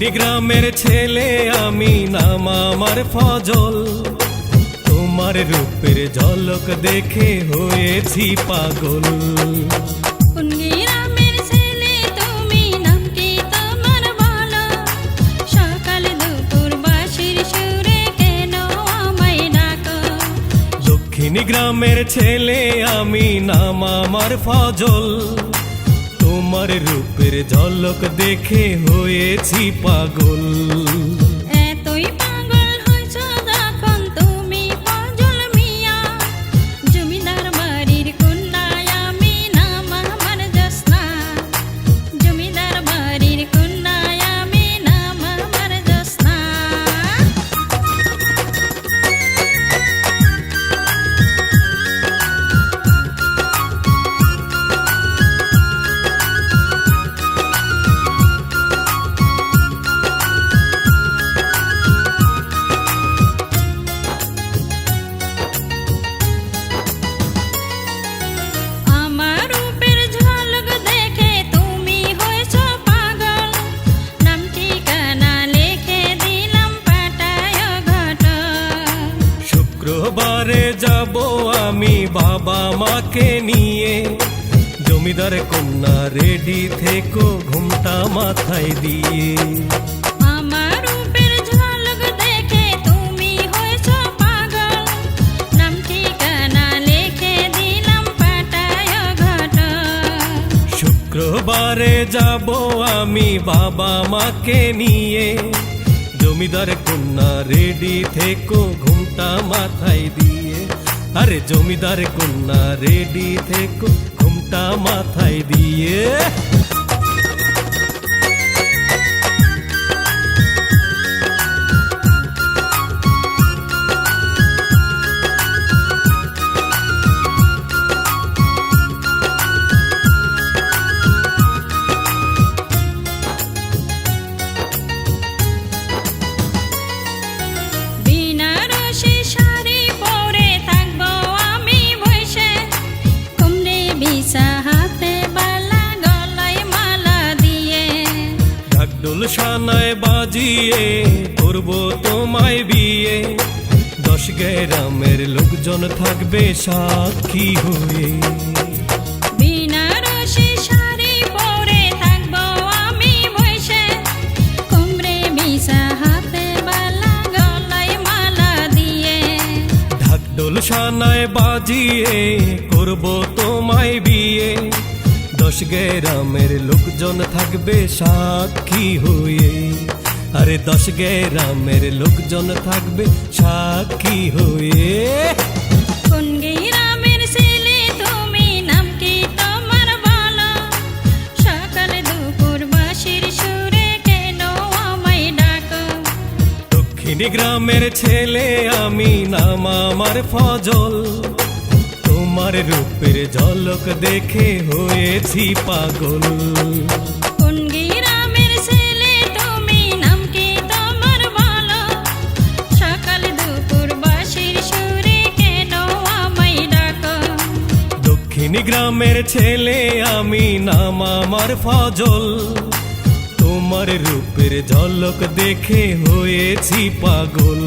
দক্ষিণী গ্রামের ছেলে আমি, নাম আমার ফজল। তোমার রূপের ঝলক দেখে হয়েছি পাগল। কোন গ্রামের ছেলে তুমি, নাম কি তোমার বলো? সকাল দুপুর বাঁশির সুরে কেন আমায় ডাকো? দক্ষিণী গ্রামের ছেলে আমি, নাম আমার ফজল। তোমার রূপের ঝলক দেখে হয়েছি পাগল। এতই পাগল হয়েছ যখন তুমি ফজল মিয়া, জমিদার বাড়ির কন্যায় আমি, নাম আমার জোসনা। জমিদার বাড়ির কন্যায় আমি, নাম আমার জোসনা। আমার রূপের ঝলক দেখে তুমি হয়েছ পাগল, নাম ঠিকানা লিখে দিলাম পাঠায় ঘটক। শুক্রবারে যাব আমি বাবা মাকে নিয়ে, জমিদার কন্যা রেডি থেকো ঘুমটা মাথায় দিয়ে। আমার রূপের ঝলক দেখে তুমি হয়েছ পাগল, নাম ঠিকানা লিখে দিলাম পাঠায় ঘটক। শুক্রবারে যাব আমি বাবা মাকে নিয়ে, জমিদার কন্যা রেডি থেকো ঘুমটা মাথায় দিয়ে। আরে জমিদার কন্যা রেডি থেকো ঘুমটা মাথায় দিয়ে। বেনারসি শাড়ি পরে থাকবো আমি বসে, কুমড়ে বিছা হাতে বালা গলায় মালা দিয়ে। ঢাকঢোল সানায় বাজিয়ে করবো তোমায় বিয়ে, 10 গ্রামের লোকজন থাকবে সাক্ষী হয়ে। বেনারসি শাড়ি পরে থাকবো আমি বসে, কুমড়ে বিছা হাতে বালা গলায় মালা দিয়ে। ঢাকঢোল সানায় বাজিয়ে করবো তোমায় বিয়ে, 10 গ্রামের লোকজন থাকবে সাক্ষী হয়ে। আরে 10 গ্রামের লোকজন থাকবে সাক্ষী হয়ে। কোন গ্রামের ছেলে তুমি, নাম কি তোমার বলো? সকাল দুপুর বাঁশির সুরে কেন আমায় ডাকো? দক্ষিণী গ্রামের ছেলে আমি, নাম আমার ফজল। তোমার রূপের ঝলক দেখে হয়েছি পাগল। কোন গ্রামের ছেলে তুমি, নাম কি তোমার বলো? সকাল দুপুর বাঁশির সুরে কেন আমায় ডাকো? দক্ষিণী গ্রামের ছেলে আমি, নাম আমার ফজল। তোমার রূপের ঝলক দেখে হয়েছি পাগল।